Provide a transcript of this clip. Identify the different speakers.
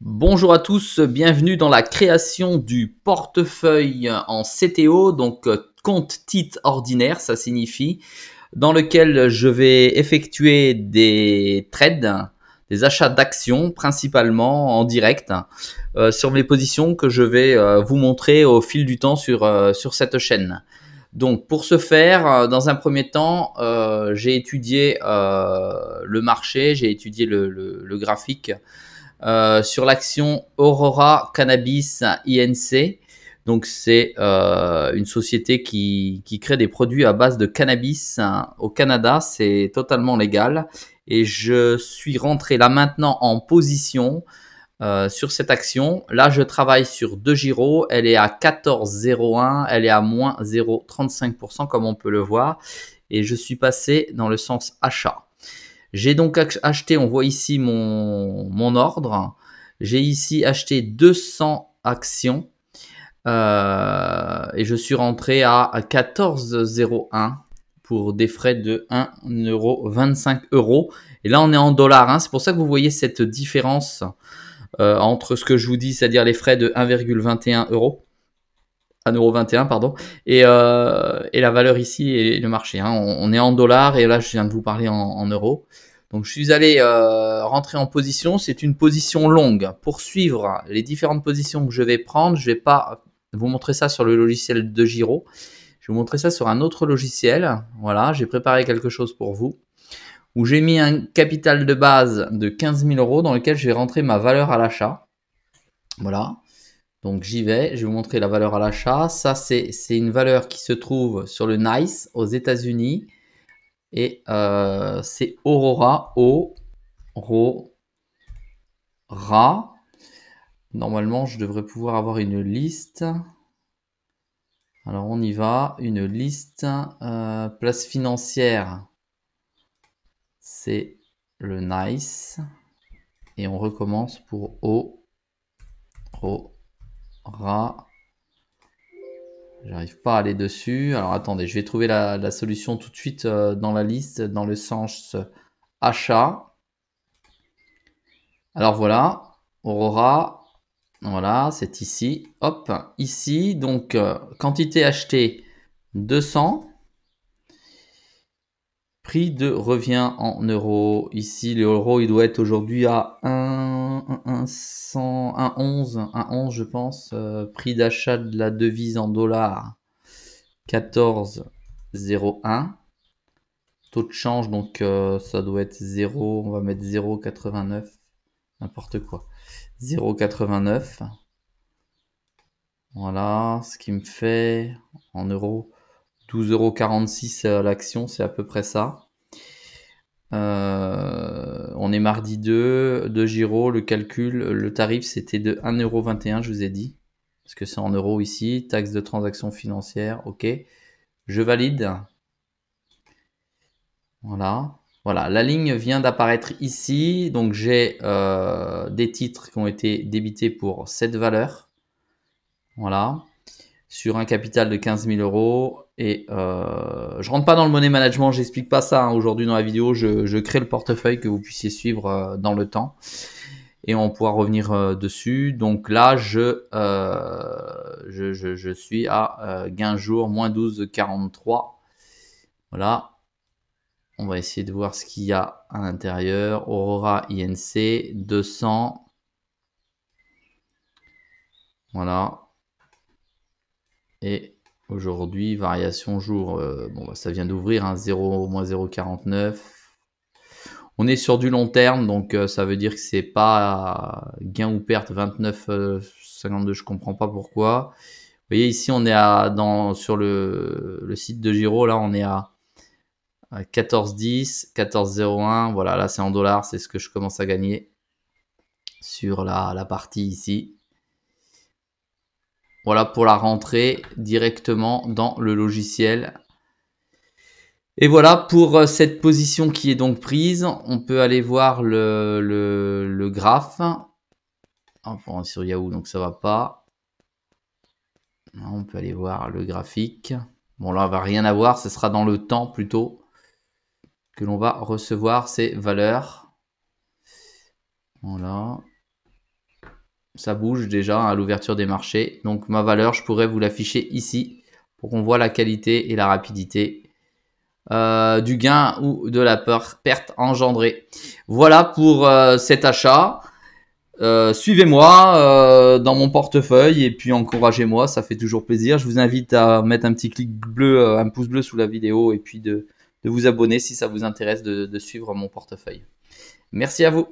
Speaker 1: Bonjour à tous, bienvenue dans la création du portefeuille en CTO, donc compte titre ordinaire, ça signifie, dans lequel je vais effectuer des trades, des achats d'actions principalement en direct sur mes positions que je vais vous montrer au fil du temps sur cette chaîne. Donc pour ce faire, dans un premier temps, j'ai étudié le marché, j'ai étudié le graphique sur l'action Aurora Cannabis Inc. Donc c'est une société qui crée des produits à base de cannabis au Canada, c'est totalement légal. Et je suis rentré là maintenant en position sur cette action. Là, je travaille sur 2 gyros. Elle est à 14,01. Elle est à moins 0,35% comme on peut le voir. Et je suis passé dans le sens achat. J'ai donc acheté, on voit ici mon ordre. J'ai ici acheté 200 actions et je suis rentré à 14,01 pour des frais de 1,25 €. Et là, on est en dollars. Hein. C'est pour ça que vous voyez cette différence entre ce que je vous dis, c'est-à-dire les frais de 1,21 €. 1,21 €, pardon, et la valeur ici et le marché. Hein. On est en dollars et là, je viens de vous parler en euros. Donc, je suis allé rentrer en position. C'est une position longue. Pour suivre les différentes positions que je vais prendre, je ne vais pas vous montrer ça sur le logiciel de Giro. Je vais vous montrer ça sur un autre logiciel. Voilà, j'ai préparé quelque chose pour vous où j'ai mis un capital de base de 15 000 € dans lequel je vais rentrer ma valeur à l'achat. Voilà. Donc j'y vais, je vais vous montrer la valeur à l'achat. Ça, c'est une valeur qui se trouve sur le NICE aux États-Unis. Et c'est Aurora, Ra. Normalement, je devrais pouvoir avoir une liste. Alors on y va, une liste. Place financière, c'est le NICE. Et on recommence pour Ra. J'arrive pas à aller dessus. Alors attendez, je vais trouver la solution tout de suite dans la liste, dans le sens achat. Alors voilà, Aurora, voilà, c'est ici. Hop, ici, donc quantité achetée 200. Prix de revient en euros. Ici, l'euro, il doit être aujourd'hui à 1,11, je pense. Prix d'achat de la devise en dollars, 14,01. Taux de change, donc ça doit être 0. On va mettre 0,89. N'importe quoi. 0,89. Voilà, ce qui me fait en euros 12,46 € l'action, c'est à peu près ça. On est mardi 2 de Giro, le calcul, le tarif c'était de 1,21 €, je vous ai dit. Parce que c'est en euros ici, taxe de transaction financière, ok. Je valide. Voilà. Voilà, la ligne vient d'apparaître ici. Donc j'ai des titres qui ont été débités pour cette valeur. Voilà. Sur un capital de 15 000 €. Et je rentre pas dans le money management, j'explique pas ça hein, aujourd'hui dans la vidéo. Je crée le portefeuille que vous puissiez suivre dans le temps. Et on pourra revenir dessus. Donc là, je suis à gain jour, moins 12,43. Voilà. On va essayer de voir ce qu'il y a à l'intérieur. Aurora INC 200. Voilà. Et aujourd'hui, variation jour. Bon, ça vient d'ouvrir, hein, 0, moins 0,49. On est sur du long terme, donc ça veut dire que c'est pas gain ou perte 29,52. Je comprends pas pourquoi. Vous voyez ici, on est sur le site de Giro. Là, on est à 14,10, 14,01. Voilà, là c'est en dollars, c'est ce que je commence à gagner sur la partie ici. Voilà pour la rentrée directement dans le logiciel. Et voilà pour cette position qui est donc prise. On peut aller voir le graphe. Enfin, sur Yahoo, donc ça va pas. On peut aller voir le graphique. Bon, là, on va rien avoir. Ce sera dans le temps plutôt que l'on va recevoir ces valeurs. Voilà. Ça bouge déjà à l'ouverture des marchés. Donc ma valeur, je pourrais vous l'afficher ici pour qu'on voit la qualité et la rapidité du gain ou de la perte engendrée. Voilà pour cet achat. Suivez-moi dans mon portefeuille et puis encouragez-moi, ça fait toujours plaisir. Je vous invite à mettre un petit clic bleu, un pouce bleu sous la vidéo et puis de vous abonner si ça vous intéresse de suivre mon portefeuille. Merci à vous.